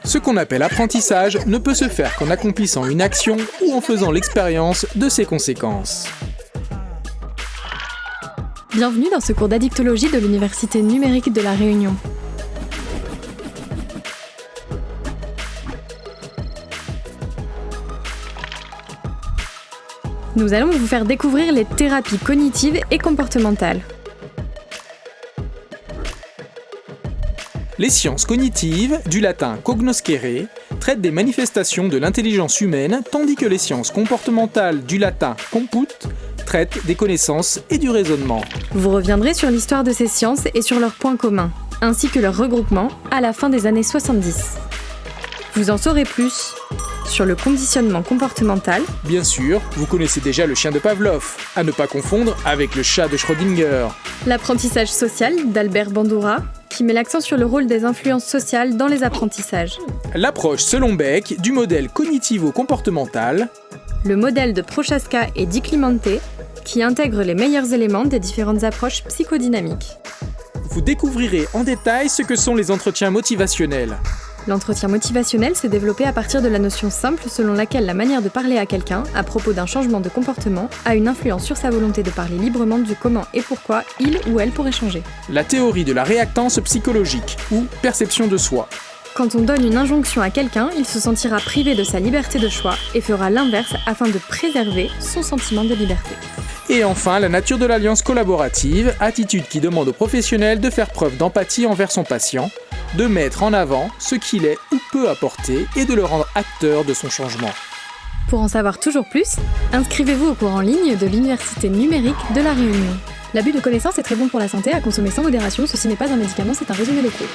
Ce qu'on appelle apprentissage ne peut se faire qu'en accomplissant une action ou en faisant l'expérience de ses conséquences. Bienvenue dans ce cours d'addictologie de l'Université numérique de La Réunion. Nous allons vous faire découvrir les thérapies cognitives et comportementales. Les sciences cognitives, du latin cognoscere, traitent des manifestations de l'intelligence humaine, tandis que les sciences comportementales, du latin comput, traitent des connaissances et du raisonnement. Vous reviendrez sur l'histoire de ces sciences et sur leurs points communs, ainsi que leur regroupement à la fin des années 70. Vous en saurez plus sur le conditionnement comportemental. Bien sûr, vous connaissez déjà le chien de Pavlov, à ne pas confondre avec le chat de Schrödinger. L'apprentissage social d'Albert Bandura, qui met l'accent sur le rôle des influences sociales dans les apprentissages. L'approche selon Beck du modèle cognitivo-comportemental. Le modèle de Prochaska et Di Clemente, qui intègre les meilleurs éléments des différentes approches psychodynamiques. Vous découvrirez en détail ce que sont les entretiens motivationnels. L'entretien motivationnel s'est développé à partir de la notion simple selon laquelle la manière de parler à quelqu'un à propos d'un changement de comportement a une influence sur sa volonté de parler librement du comment et pourquoi il ou elle pourrait changer. La théorie de la réactance psychologique, ou perception de soi. Quand on donne une injonction à quelqu'un, il se sentira privé de sa liberté de choix et fera l'inverse afin de préserver son sentiment de liberté. Et enfin, la nature de l'alliance collaborative, attitude qui demande au professionnel de faire preuve d'empathie envers son patient, de mettre en avant ce qu'il est ou peut apporter et de le rendre acteur de son changement. Pour en savoir toujours plus, inscrivez-vous au cours en ligne de l'Université numérique de La Réunion. L'abus de connaissances est très bon pour la santé, à consommer sans modération, ceci n'est pas un médicament, c'est un résumé des cours.